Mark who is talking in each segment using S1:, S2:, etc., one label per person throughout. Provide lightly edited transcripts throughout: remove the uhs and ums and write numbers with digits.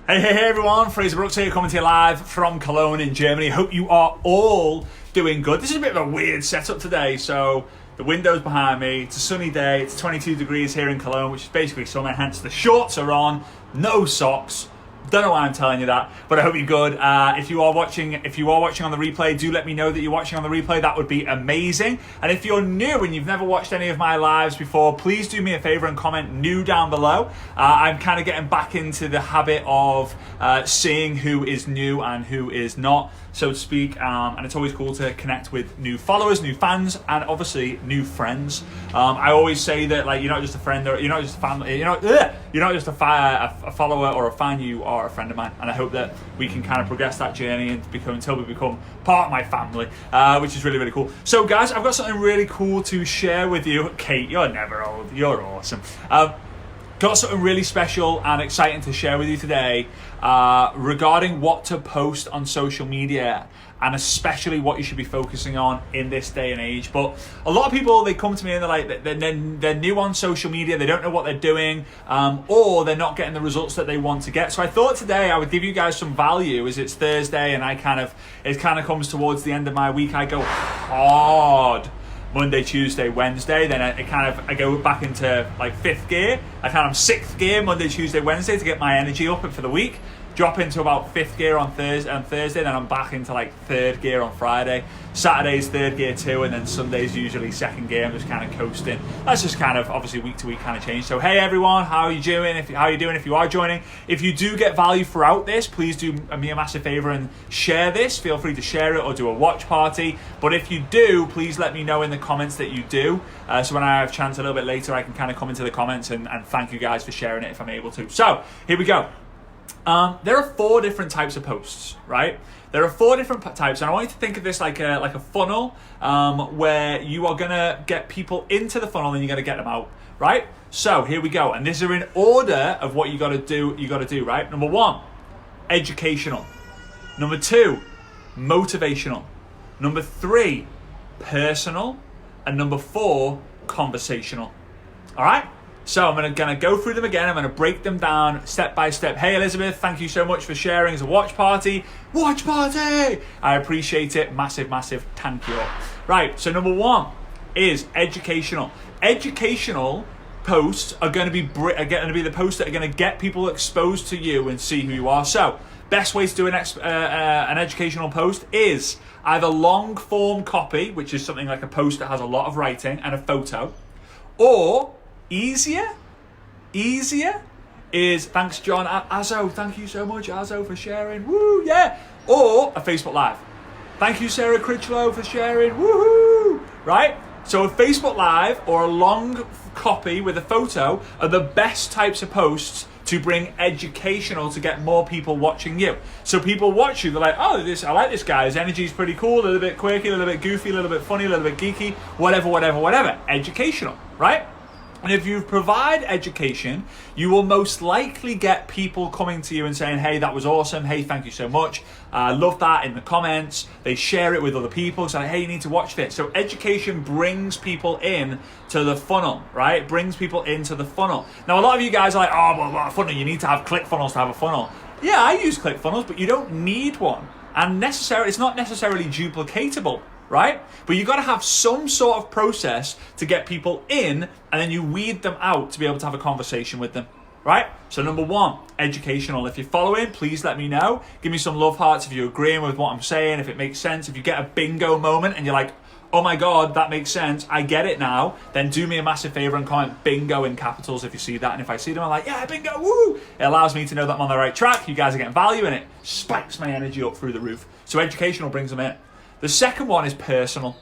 S1: Hey everyone, Fraser Brooks here coming to you live from Cologne in Germany. Hope you are all doing good. This is a bit of a weird setup today. So the window's behind me, it's a sunny day, it's 22 degrees here in Cologne, which is basically summer, hence the shorts are on, no socks. Don't know why I'm telling you that, but I hope you're good. If you are watching on the replay, do let me know that you're watching on the replay. That would be amazing. And if you're new and you've never watched any of my lives before, please do me a favor and comment new down below. I'm kind of getting back into the habit of seeing who is new and who is not, so to speak. And it's always cool to connect with new followers, new fans, and obviously new friends. I always say that, like, you're not just a friend, or you're not just a family, you're not just a follower or a fan. You are a friend of mine, and I hope that we can kind of progress that journey and until we become part of my family, which is really, really cool. So guys, I've got something really cool to share with you. Kate, you're never old, you're awesome. Got something really special and exciting to share with you today regarding what to post on social media, and especially what you should be focusing on in this day and age. But a lot of people, they come to me and they're like, they're new on social media, they don't know what they're doing, or they're not getting the results that they want to get. So I thought today I would give you guys some value, as it's Thursday and it kind of comes towards the end of my week. I go hard Monday, Tuesday, Wednesday, then I go back into like fifth gear. I'm sixth gear Monday, Tuesday, Wednesday to get my energy up for the week. Drop into about fifth gear on Thursday, then I'm back into like third gear on Friday. Saturday's third gear too, and then Sunday's usually second gear. I'm just kind of coasting. That's just kind of obviously week to week kind of change. So hey everyone, how are you doing? If you are joining, if you do get value throughout this, please do me a massive favor and share this. Feel free to share it or do a watch party. But if you do, please let me know in the comments that you do. So when I have a chance a little bit later, I can kind of come into the comments and thank you guys for sharing it if I'm able to. So here we go. There are 4 different types of posts, right? There are 4 different types, and I want you to think of this like a funnel, where you are gonna get people into the funnel and you're gonna get them out, right? So here we go, and these are in order of what you gotta do, right? Number 1, educational. Number 2, motivational. Number 3, personal. And number 4, conversational. All right? So I'm gonna go through them again. I'm gonna break them down step by step. Hey Elizabeth, thank you so much for sharing. It's a watch party. Watch party! I appreciate it. Massive, massive thank you. Right, so number 1 is educational. Educational posts are gonna be the posts that are gonna get people exposed to you and see who you are. So best way to do an educational post is either long form copy, which is something like a post that has a lot of writing and a photo, or easier is, thanks John Azzo, thank you so much Azzo for sharing, woo, yeah, or a Facebook Live. Thank you Sarah Critchlow for sharing, woohoo, right? So a Facebook Live or a long copy with a photo are the best types of posts to bring educational, to get more people watching you. So people watch you, they're like, oh, I like this guy, his energy's pretty cool, a little bit quirky, a little bit goofy, a little bit funny, a little bit geeky, whatever, educational, right? And if you provide education, you will most likely get people coming to you and saying, hey, that was awesome. Hey, thank you so much. I love that in the comments. They share it with other people. So, hey, you need to watch this. So education brings people in to the funnel, right? It brings people into the funnel. Now, a lot of you guys are like, oh, well, what a funnel. You need to have ClickFunnels to have a funnel. Yeah, I use ClickFunnels, but you don't need one. And it's not necessarily duplicatable, right? But you've got to have some sort of process to get people in, and then you weed them out to be able to have a conversation with them, right? So number 1, educational. If you're following, please let me know. Give me some love hearts if you're agreeing with what I'm saying, if it makes sense. If you get a bingo moment and you're like, oh my God, that makes sense, I get it now, then do me a massive favor and comment bingo in capitals if you see that. And if I see them, I'm like, yeah, bingo, woo! It allows me to know that I'm on the right track. You guys are getting value, and it spikes my energy up through the roof. So educational brings them in. The second one is personal,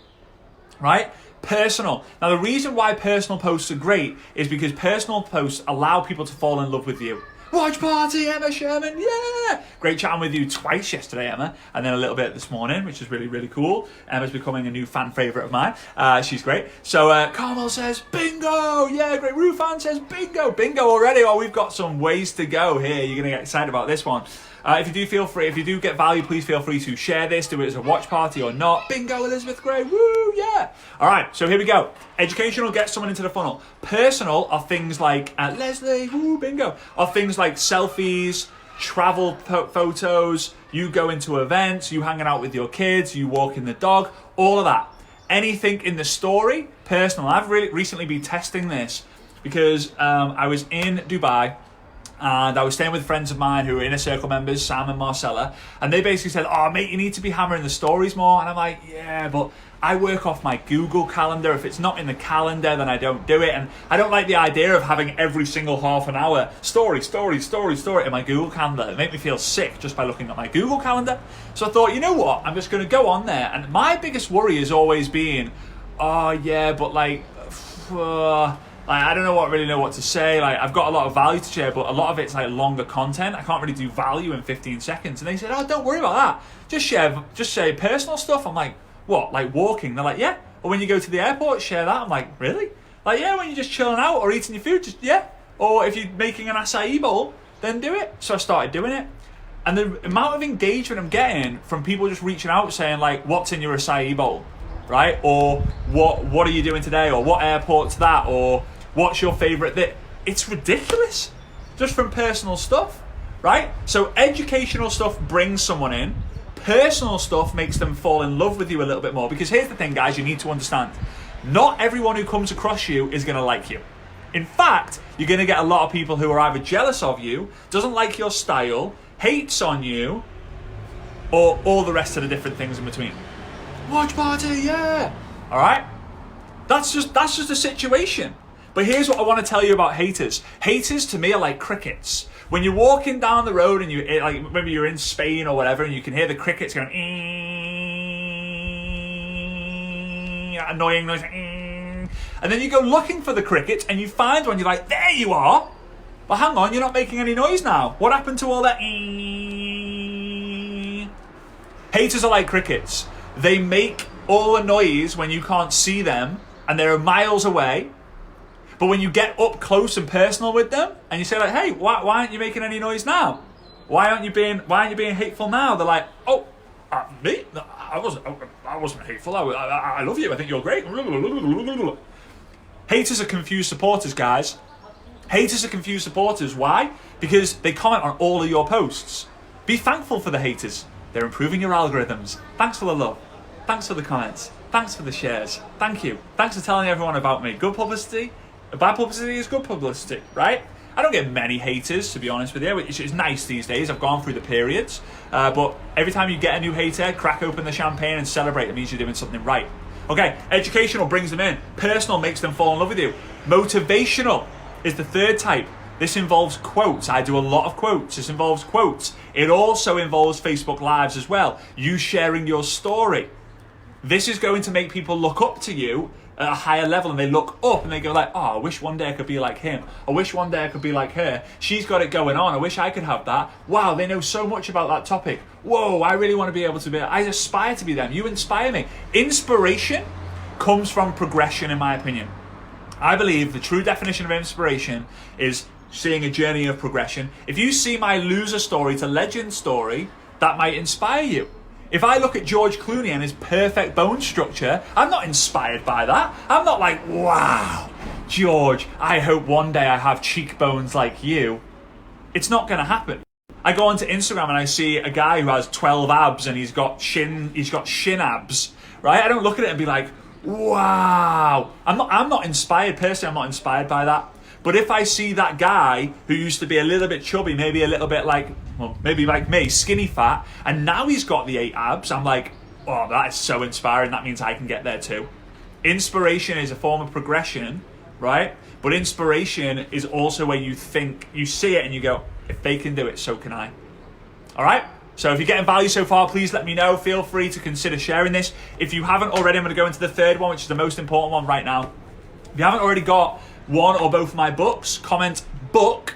S1: right? Personal. Now, the reason why personal posts are great is because personal posts allow people to fall in love with you. Watch party, Emma Sherman, yeah! Great chatting with you twice yesterday, Emma, and then a little bit this morning, which is really, really cool. Emma's becoming a new fan favourite of mine. She's great. So, Carmel says, bingo! Yeah, great. Rufan says, bingo! Bingo already. Oh, we've got some ways to go here. You're going to get excited about this one. If you do get value, please feel free to share this, do it as a watch party or not. Bingo, Elizabeth Gray, woo, yeah. All right, so here we go. Educational gets someone into the funnel. Personal are things like, Leslie, woo, bingo, are things like selfies, travel photos, you go into events, you hanging out with your kids, you walking the dog, all of that. Anything in the story, personal. I've really recently been testing this because I was in Dubai and I was staying with friends of mine who were Inner Circle members, Sam and Marcella, and they basically said, oh mate, you need to be hammering the stories more. And I'm like, yeah, but I work off my Google Calendar. If it's not in the calendar, then I don't do it. And I don't like the idea of having every single half an hour story in my Google Calendar. It made me feel sick just by looking at my Google Calendar. So I thought, you know what? I'm just going to go on there. And my biggest worry is always being, oh yeah, but I don't really know what to say. Like, I've got a lot of value to share, but a lot of it's like longer content. I can't really do value in 15 seconds. And they said, oh, don't worry about that. Just say personal stuff. I'm like, what? Like walking? They're like, yeah. Or when you go to the airport, share that. I'm like, really? Like, yeah, when you're just chilling out or eating your food, just, yeah. Or if you're making an acai bowl, then do it. So I started doing it. And the amount of engagement I'm getting from people just reaching out saying like, what's in your acai bowl? Right? Or what are you doing today? Or what airport's that? Or what's your favorite bit? It's ridiculous. Just from personal stuff, right? So educational stuff brings someone in. Personal stuff makes them fall in love with you a little bit more. Because here's the thing, guys, you need to understand. Not everyone who comes across you is going to like you. In fact, you're going to get a lot of people who are either jealous of you, doesn't like your style, hates on you, or all the rest of the different things in between. Watch party, yeah. All right? That's just the situation. But here's what I want to tell you about haters. Haters to me are like crickets. When you're walking down the road and you like maybe you're in Spain or whatever, and you can hear the crickets going, annoying noise, and then you go looking for the crickets and you find one. You're like, there you are. But hang on, you're not making any noise now. What happened to all that? Haters are like crickets. They make all the noise when you can't see them and they're miles away. But when you get up close and personal with them, and you say like, "Hey, why aren't you making any noise now? Why aren't you being hateful now?" They're like, "Oh, me? No, I wasn't hateful. I love you. I think you're great." Haters are confused supporters, guys. Haters are confused supporters. Why? Because they comment on all of your posts. Be thankful for the haters. They're improving your algorithms. Thanks for the love. Thanks for the comments. Thanks for the shares. Thank you. Thanks for telling everyone about me. Good publicity. Bad publicity is good publicity, right? I don't get many haters, to be honest with you, which is nice these days. I've gone through the periods. But every time you get a new hater, crack open the champagne and celebrate. It means you're doing something right. Okay, educational brings them in. Personal makes them fall in love with you. Motivational is the third type. This involves quotes. I do a lot of quotes. This involves quotes. It also involves Facebook Lives as well. You sharing your story. This is going to make people look up to you at a higher level, and they look up and they go like, oh, I wish one day I could be like him. I wish one day I could be like her. She's got it going on. I wish I could have that. Wow, they know so much about that topic. Whoa, I really want to be able to be, I aspire to be them. You inspire me. Inspiration comes from progression, in my opinion. I believe the true definition of inspiration is seeing a journey of progression. If you see my loser story to legend story, that might inspire you. If I look at George Clooney and his perfect bone structure, I'm not inspired by that. I'm not like, wow, George, I hope one day I have cheekbones like you. It's not going to happen. I go onto Instagram and I see a guy who has 12 abs and he's got shin abs, right? I don't look at it and be like, wow. I'm not inspired personally. I'm not inspired by that. But if I see that guy who used to be a little bit chubby, maybe a little bit like, well, maybe like me, skinny fat, and now he's got the 8 abs, I'm like, oh, that is so inspiring. That means I can get there too. Inspiration is a form of progression, right? But inspiration is also where you think, you see it and you go, if they can do it, so can I. All right? So if you're getting value so far, please let me know. Feel free to consider sharing this. If you haven't already, I'm going to go into the third one, which is the most important one right now. If you haven't already got one or both of my books, comment book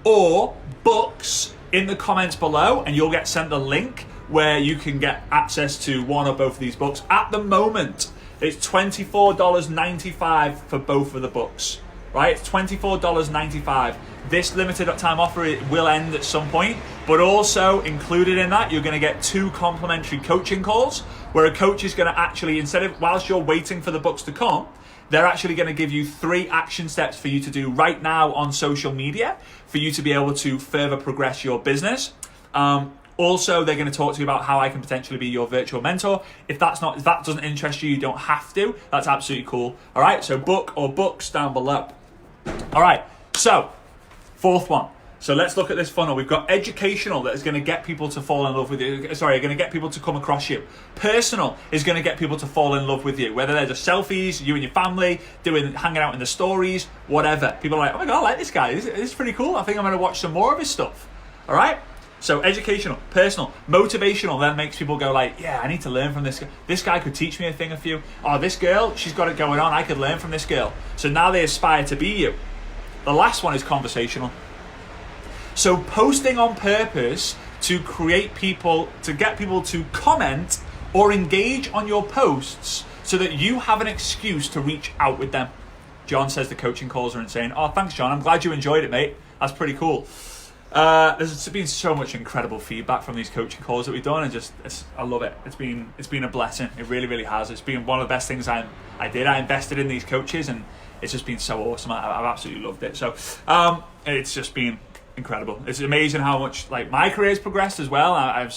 S1: or books in the comments below and you'll get sent the link where you can get access to one or both of these books. At the moment, it's $24.95 for both of the books, right? It's $24.95. This limited time offer, it will end at some point, but also included in that, you're going to get 2 complimentary coaching calls where a coach is going to actually, instead of whilst you're waiting for the books to come, they're actually going to give you 3 action steps for you to do right now on social media for you to be able to further progress your business. Also, they're going to talk to you about how I can potentially be your virtual mentor. If that doesn't interest you, you don't have to. That's absolutely cool. All right, so book or books down below. All right, so 4th one. So let's look at this funnel. We've got educational that is going to get people to fall in love with you. Sorry, going to get people to come across you. Personal is going to get people to fall in love with you. Whether they're just selfies, you and your family, hanging out in the stories, whatever. People are like, oh my God, I like this guy. This is pretty cool. I think I'm going to watch some more of his stuff. All right? So educational, personal, motivational then makes people go like, yeah, I need to learn from this guy. This guy could teach me a thing or few. Oh, this girl, she's got it going on. I could learn from this girl. So now they aspire to be you. The last one is conversational. So posting on purpose to get people to comment or engage on your posts so that you have an excuse to reach out with them. John says the coaching calls are insane. Oh, thanks, John. I'm glad you enjoyed it, mate. That's pretty cool. There's been so much incredible feedback from these coaching calls that we've done, and I love it. It's been a blessing. It really, really has. It's been one of the best things I did. I invested in these coaches, and it's just been so awesome. I've absolutely loved it. So it's just been incredible. It's amazing how much like my career's progressed as well. I'm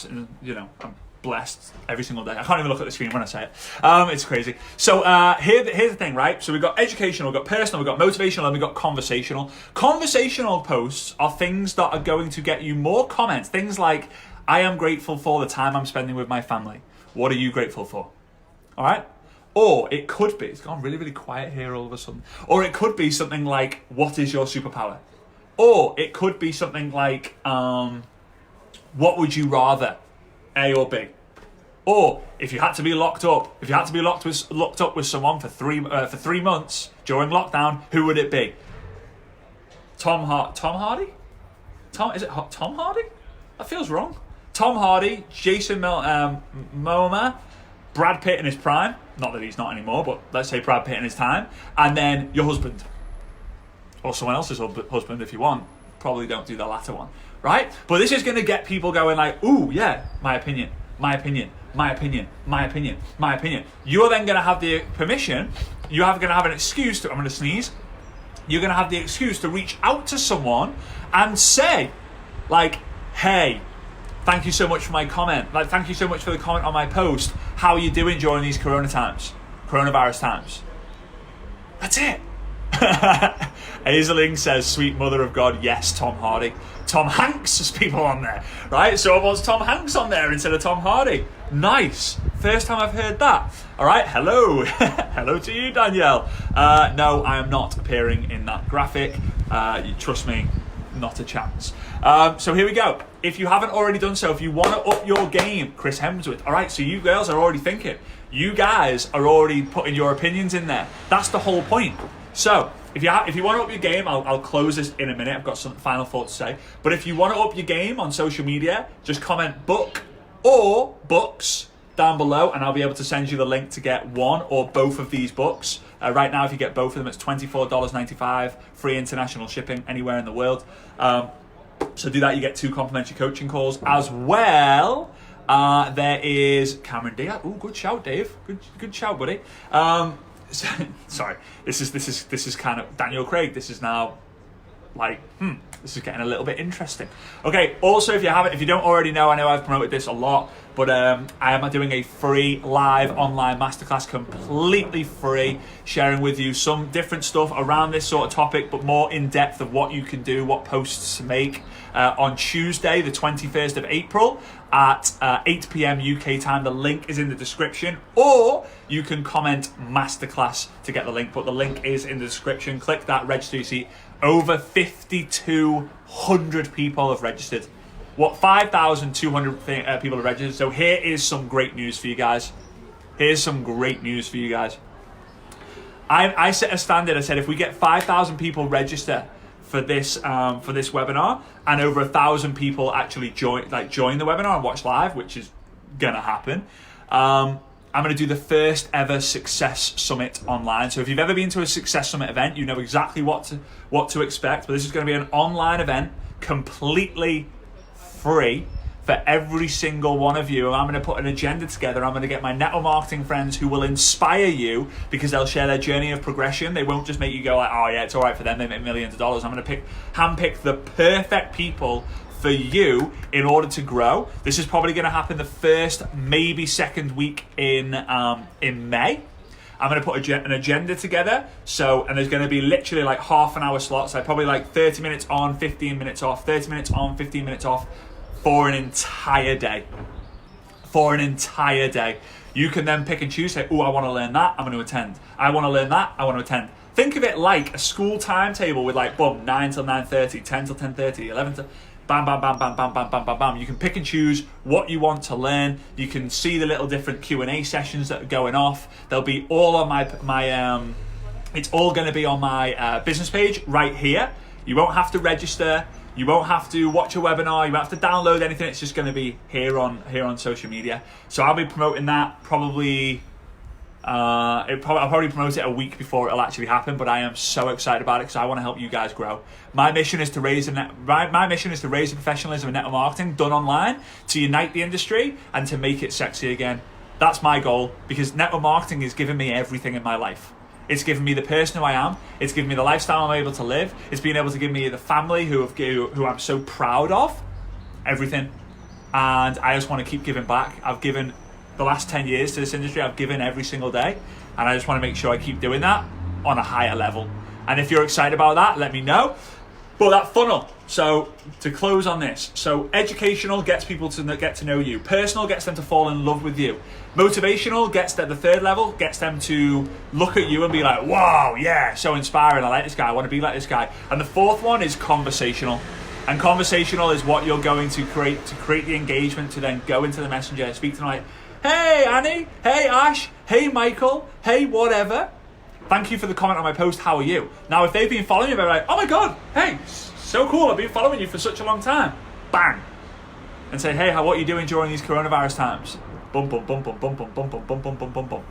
S1: blessed every single day. I can't even look at the screen when I say it. It's crazy. So here's the thing, right? So we've got educational, we've got personal, we've got motivational, and we've got conversational. Conversational posts are things that are going to get you more comments. Things like, I am grateful for the time I'm spending with my family. What are you grateful for? All right? Or it could be, it's gone really, really quiet here all of a sudden. Or it could be something like, what is your superpower? Or it could be something like, what would you rather, A or B? Or if you had to be locked up with someone for 3 months during lockdown, who would it be? Tom Hardy? Is it Tom Hardy? That feels wrong. Tom Hardy, Jason Momoa, Brad Pitt in his prime. Not that he's not anymore, but let's say Brad Pitt in his time. And then your husband. Or someone else's husband if you want. Probably don't do the latter one, right? But this is going to get people going like, ooh, yeah, my opinion. You are then going to have the permission, going to have an excuse to, I'm going to sneeze. You're going to have the excuse to reach out to someone and say, like, hey, thank you so much for my comment. Like, thank you so much for the comment on my post. How are you doing during these coronavirus times? That's it. Hazeling says, sweet mother of God, yes, Tom Hardy. Tom Hanks has people on there, right? So I want Tom Hanks on there instead of Tom Hardy. Nice. First time I've heard that. All right, hello. Hello to you, Danielle. No, I am not appearing in that graphic. You trust me, not a chance. So here we go. If you haven't already done so, if you want to up your game, Chris Hemsworth. All right, so you girls are already thinking. You guys are already putting your opinions in there. That's the whole point. So if you want to up your game, I'll close this in a minute. I've got some final thoughts to say. But if you want to up your game on social media, just comment book or books down below, and I'll be able to send you the link to get one or both of these books. Right now, if you get both of them, it's $24.95, free international shipping anywhere in the world. So do that. You get 2 complimentary coaching calls as well. There is Cameron Diaz. Oh, good shout, Dave. Good shout, buddy. Sorry, this is kind of Daniel Craig. This is now like, this is getting a little bit interesting. Okay, also if you don't already know, I know I've promoted this a lot, but I am doing a free live online masterclass, completely free, sharing with you some different stuff around this sort of topic, but more in depth of what you can do, what posts to make on Tuesday, the 21st of April at 8 p.m. UK time. The link is in the description, or you can comment masterclass to get the link, but the link is in the description. Click that, register your seat. Over 5,200 people have registered. 5,200 people have registered. So here is some great news for you guys. I set a standard. I said if we get 5,000 people register for this webinar, and over 1,000 people actually join the webinar and watch live, which is gonna happen, I'm going to do the first ever Success Summit online. So if you've ever been to a Success Summit event, you know exactly what to expect. But this is going to be an online event, completely free, for every single one of you. I'm going to put an agenda together. I'm going to get my network marketing friends who will inspire you because they'll share their journey of progression. They won't just make you go like, oh yeah, it's all right for them. They make millions of dollars. I'm going to handpick the perfect people for you in order to grow. This is probably going to happen the first, maybe second week in May. I'm going to put an agenda together. And there's going to be literally like half an hour slots. Like probably like 30 minutes on, 15 minutes off, 30 minutes on, 15 minutes off for an entire day. For an entire day. You can then pick and choose, say, oh, I want to learn that, I'm going to attend. I want to learn that, I want to attend. Think of it like a school timetable with like, boom, 9 till 9:30, 10 till 10:30, 11 till... Bam, bam, bam, bam, bam, bam, bam, bam, bam. You can pick and choose what you want to learn. You can see the little different Q&A sessions that are going off. They'll be all on my it's all going to be on my business page right here. You won't have to register. You won't have to watch a webinar. You won't have to download anything. It's just going to be here on social media. So I'll be promoting that probably. I'll probably promote it a week before it'll actually happen, but I am so excited about it because I want to help you guys grow. My mission is to raise the professionalism of network marketing done online, to unite the industry and to make it sexy again. That's my goal, because network marketing is giving me everything in my life. It's given me the person who I am. It's given me the lifestyle I'm able to live. It's been able to give me the family who I'm so proud of. Everything. And I just want to keep giving back. I've given the last 10 years to this industry. I've given every single day, and I just want to make sure I keep doing that on a higher level. And if you're excited about that, let me know. But that funnel, so to close on this, so educational gets people to get to know you. Personal gets them to fall in love with you. Motivational gets them, the third level, gets them to look at you and be like, wow, yeah, so inspiring. I like this guy. I want to be like this guy. And the fourth one is conversational. And conversational is what you're going to create the engagement to then go into the messenger, speak to them like, hey, Annie. Hey, Ash. Hey, Michael. Hey, whatever. Thank you for the comment on my post. How are you? Now, if they've been following you, they're like, oh my God, hey, so cool. I've been following you for such a long time. Bang. And say, hey, what are you doing during these coronavirus times? Bum, bum, bum, bum, bum, bum, bum, bum, bum, bum, bum, bum, bum.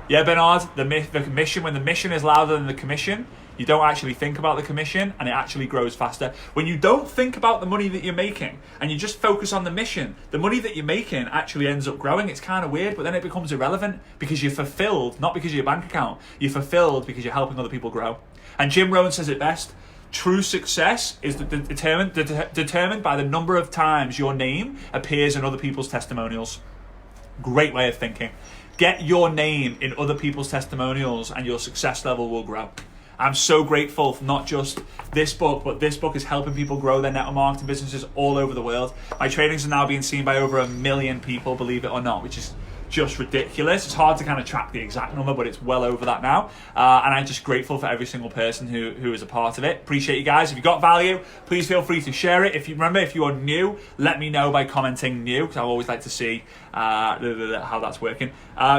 S1: Yeah, Bernard, the commission, when the mission is louder than the commission, you don't actually think about the commission and it actually grows faster. When you don't think about the money that you're making and you just focus on the mission, the money that you're making actually ends up growing. It's kind of weird, but then it becomes irrelevant because you're fulfilled, not because of your bank account. You're fulfilled because you're helping other people grow. And Jim Rohn says it best. True success is determined by the number of times your name appears in other people's testimonials. Great way of thinking. Get your name in other people's testimonials and your success level will grow. I'm so grateful for not just this book, but this book is helping people grow their network marketing businesses all over the world. My trainings are now being seen by over 1 million people, believe it or not, which is just ridiculous. It's hard to kind of track the exact number, but it's well over that now. And I'm just grateful for every single person who is a part of it. Appreciate you guys. If you got value, please feel free to share it. If you are new, let me know by commenting new, because I always like to see how that's working.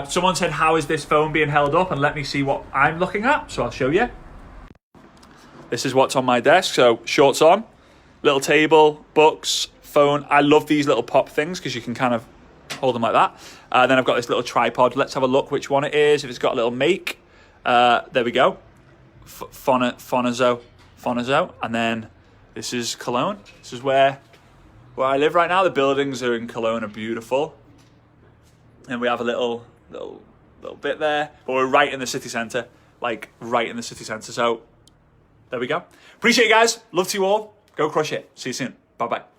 S1: Someone said, how is this phone being held up? And let me see what I'm looking at. So I'll show you. This is what's on my desk. So shorts on, little table, books, phone. I love these little pop things because you can kind of hold them like that. Then I've got this little tripod. Let's have a look which one it is. If it's got a little make, there we go. Fonazo. And then this is Cologne. This is where I live right now. The buildings are in Cologne are beautiful. And we have a little bit there. But we're right in the city centre. Like right in the city centre. So there we go. Appreciate you guys. Love to you all. Go crush it. See you soon. Bye-bye.